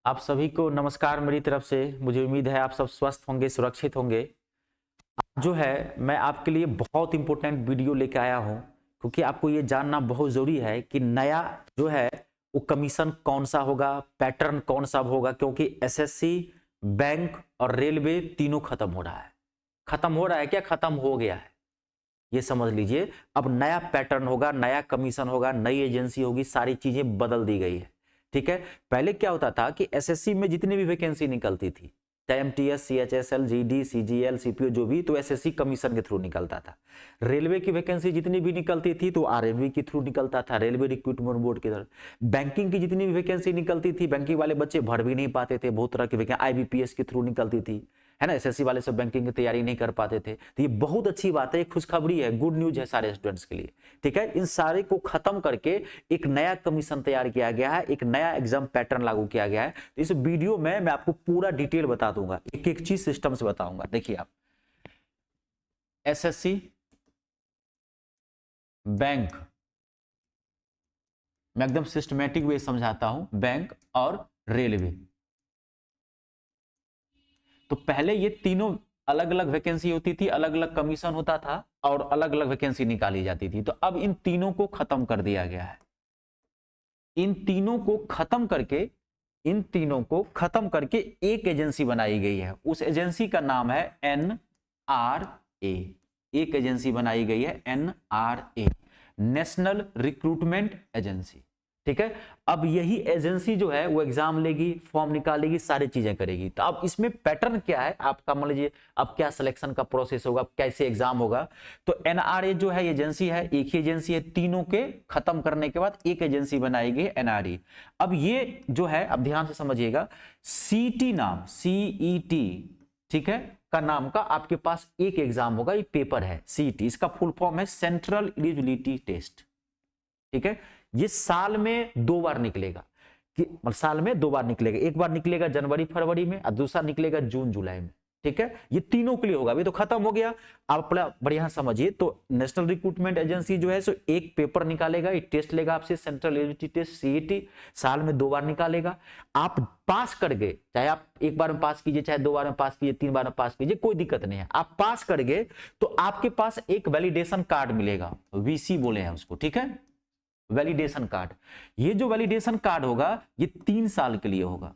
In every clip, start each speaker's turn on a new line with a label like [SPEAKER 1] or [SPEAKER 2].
[SPEAKER 1] आप सभी को नमस्कार मेरी तरफ से। मुझे उम्मीद है आप सब स्वस्थ होंगे, सुरक्षित होंगे। जो है मैं आपके लिए बहुत इंपॉर्टेंट वीडियो लेके आया हूं, क्योंकि आपको ये जानना बहुत जरूरी है कि नया जो है वो कमीशन कौन सा होगा, पैटर्न कौन सा होगा, क्योंकि एसएससी, बैंक और रेलवे तीनों खत्म हो रहा है। खत्म हो रहा है क्या, खत्म हो गया है, ये समझ लीजिए। अब नया पैटर्न होगा, नया कमीशन होगा, नई एजेंसी होगी, सारी चीजें बदल दी गई है। ठीक है। पहले क्या होता था कि एसएससी में जितनी भी वैकेंसी निकलती थी, चाहे MTS, CHSL, GD, CGL, CPO, जो भी, तो एसएससी कमीशन के थ्रू निकलता था। रेलवे की वैकेंसी जितनी भी निकलती थी तो आरएमवी के थ्रू निकलता था, रेलवे रिक्रूटमेंट बोर्ड की तरफ। बैंकिंग की जितनी भी वैकेंसी निकलती थी, बैंकिंग वाले बच्चे भर भी नहीं पाते थे, बहुत तरह की वैकेंसी आईबीपीएस के थ्रू निकलती थी, है ना। एसएससी वाले सब बैंकिंग की तैयारी नहीं कर पाते थे। तो ये बहुत अच्छी बात है, खुशखबरी है, गुड न्यूज है सारे स्टूडेंट्स के लिए। ठीक है। इन सारे को खत्म करके एक नया कमीशन तैयार किया गया है, एक नया एग्जाम पैटर्न लागू किया गया है। तो इस वीडियो में मैं आपको पूरा डिटेल बता दूंगा, एक एक चीज सिस्टम से बताऊंगा। देखिए आप, एसएससी, बैंक, मैं एकदम सिस्टमेटिक वे समझाता हूं, बैंक और रेलवे। तो पहले ये तीनों अलग अलग वैकेंसी होती थी, अलग अलग कमीशन होता था और अलग अलग वैकेंसी निकाली जाती थी। तो अब इन तीनों को खत्म कर दिया गया है। इन तीनों को खत्म करके, इन तीनों को खत्म करके एक एजेंसी बनाई गई है। उस एजेंसी का नाम है एनआरए। एक एजेंसी बनाई गई है एनआरए, नेशनल रिक्रूटमेंट एजेंसी। ठीक है। अब यही एजेंसी जो है वो एग्जाम लेगी, फॉर्म निकालेगी, सारी चीजें करेगी। तो अब इसमें पैटर्न क्या है आपका, मान लीजिए अब क्या सिलेक्शन का प्रोसेस होगा, कैसे एग्जाम होगा। तो एनआरए जो है एजेंसी है, एक ही एजेंसी है, तीनों के खत्म करने के बाद एक एजेंसी बनाएगी एनआरए। अब ये जो है, अब ध्यान से समझिएगा, सीटी नाम, सीईटी, ठीक है, का नाम का आपके पास एक एग्जाम होगा, ये पेपर है सीईटी। इसका फुल फॉर्म है सेंट्रल एलिजिबिलिटी टेस्ट। ठीक है। ये साल में 2 बार निकलेगा, कि साल में 2 बार निकलेगा। एक बार निकलेगा जनवरी फरवरी में और दूसरा निकलेगा जून जुलाई में। ठीक है। ये तीनों के लिए होगा। अभी तो खत्म हो गया, आप बढ़िया समझिए। तो नेशनल रिक्रूटमेंट एजेंसी जो है सो एक पेपर निकालेगा, एक टेस्ट लेगा आपसे, सेंट्रल एलिजिबिलिटी टेस्ट सीईटी, साल में 2 बार निकालेगा। आप पास कर गए, चाहे आप एक बार में पास कीजिए, चाहे 2 बार में पास कीजिए, 3 बार में पास कीजिए, कोई दिक्कत नहीं है। आप पास कर गए तो आपके पास एक वैलिडेशन कार्ड मिलेगा, वीसी बोले हैं उसको। ठीक है, वैलिडेशन कार्ड। ये जो वैलिडेशन कार्ड होगा ये 3 साल के लिए होगा।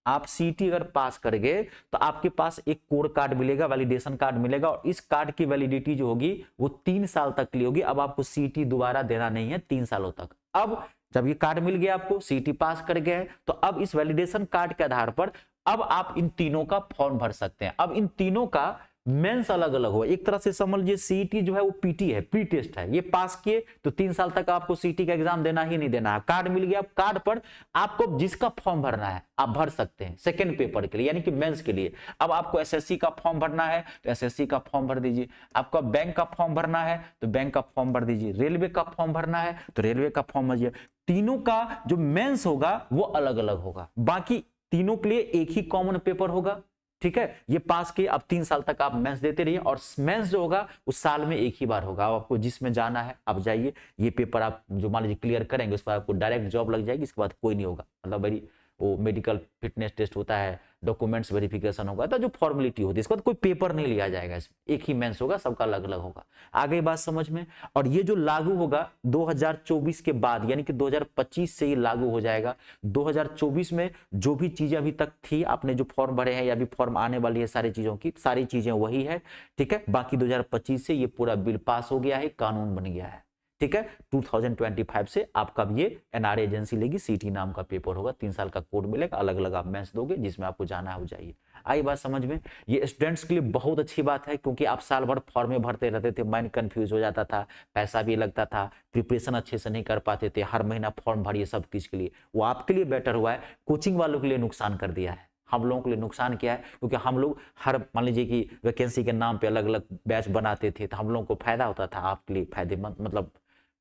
[SPEAKER 1] आप सीटी अगर पास कर गए तो आपके पास एक कोर कार्ड मिलेगा, वैलिडेशन कार्ड मिलेगा, और इस कार्ड की वैलिडिटी जो होगी वो 3 साल तक के लिए होगी। अब आपको सीटी दोबारा देना नहीं है 3 सालों तक। अब जब ये कार्ड मिल गया, आपको सीटी पास कर गए, तो अब इस वैलिडेशन कार्ड के आधार पर अब आप इन तीनों का फॉर्म भर सकते हैं। अब इन तीनों का मेंस अलग अलग हो, एक तरह से समझ लीजिए सीईटी जो है वो पीटी है, प्री टेस्ट है। ये पास किए तो 3 साल तक आपको सीईटी का एग्जाम देना ही नहीं देना है। कार्ड मिल गया, कार्ड पर आपको जिसका फॉर्म भरना है आप भर सकते हैं सेकंड पेपर के लिए, यानी कि मेंस के लिए। अब आपको एसएससी का फॉर्म भरना है तो एसएससी का फॉर्म भर दीजिए, आपका बैंक का फॉर्म भरना है तो बैंक का फॉर्म भर दीजिए, रेलवे का फॉर्म भरना है तो रेलवे का फॉर्म भरिए। तीनों का जो मेंस होगा वो अलग अलग होगा, बाकी तीनों के लिए एक ही कॉमन पेपर होगा। ठीक है। ये पास किए, अब 3 साल तक आप मेंस देते रहिए, और मेंस जो होगा उस साल में एक ही बार होगा। अब आपको जिसमें जाना है आप जाइए, ये पेपर आप जो मान लीजिए क्लियर करेंगे उस पर आपको डायरेक्ट जॉब लग जाएगी। इसके बाद कोई नहीं होगा, मतलब वेरी वो मेडिकल फिटनेस टेस्ट होता है, डॉक्यूमेंट्स वेरिफिकेशन होगा, तो जो फॉर्मेलिटी होती है, इसके बाद कोई पेपर नहीं लिया जाएगा, इसमें एक ही मेंस होगा, सबका अलग अलग होगा। आगे बात समझ में। और ये जो लागू होगा 2024 के बाद, यानी कि 2025 से ये लागू हो जाएगा। 2024 में जो भी चीजें अभी तक थी, आपने जो फॉर्म भरे हैं या भी फॉर्म आने वाली है, सारी चीजों की सारी चीजें वही है। ठीक है। बाकी 2025 से ये पूरा बिल पास हो गया है, कानून बन गया है। ठीक है। 2025 से आपका भी ये एनआरए एजेंसी लेगी, सीटी नाम का पेपर होगा, 3 साल का कोड मिलेगा, अलग अलग आप मेंस दोगे, जिसमें आपको जाना हो जाइए। आई बात समझ में। ये स्टूडेंट्स के लिए बहुत अच्छी बात है, क्योंकि आप साल भर फॉर्म भरते रहते थे, माइंड कंफ्यूज हो जाता था, पैसा भी लगता था, प्रिपरेशन अच्छे से नहीं कर पाते थे, हर महीना फॉर्म भरिए सब चीज के लिए। वो आपके लिए बेटर हुआ है, कोचिंग वालों के लिए नुकसान कर दिया है। हम लोगों के लिए नुकसान क्या है, क्योंकि हम लोग हर मान लीजिए कि वैकेंसी के नाम पे अलग अलग बैच बनाते थे, तो हम लोगों को फायदा होता था, आपके लिए फायदेमंद, मतलब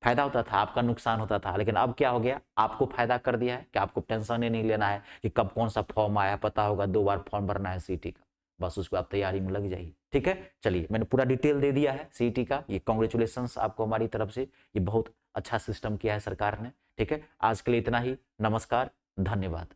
[SPEAKER 1] फायदा होता था, आपका नुकसान होता था। लेकिन अब क्या हो गया, आपको फायदा कर दिया है कि आपको टेंशन ही नहीं लेना है कि कब कौन सा फॉर्म आया, पता होगा 2 बार फॉर्म भरना है सीटी का, बस उसको आप तैयारी में लग जाइए। ठीक है। चलिए, मैंने पूरा डिटेल दे दिया है सीटी का, ये कांग्रेचुलेशंस आपको हमारी तरफ से, ये बहुत अच्छा सिस्टम किया है सरकार ने। ठीक है, आज के लिए इतना ही। नमस्कार, धन्यवाद।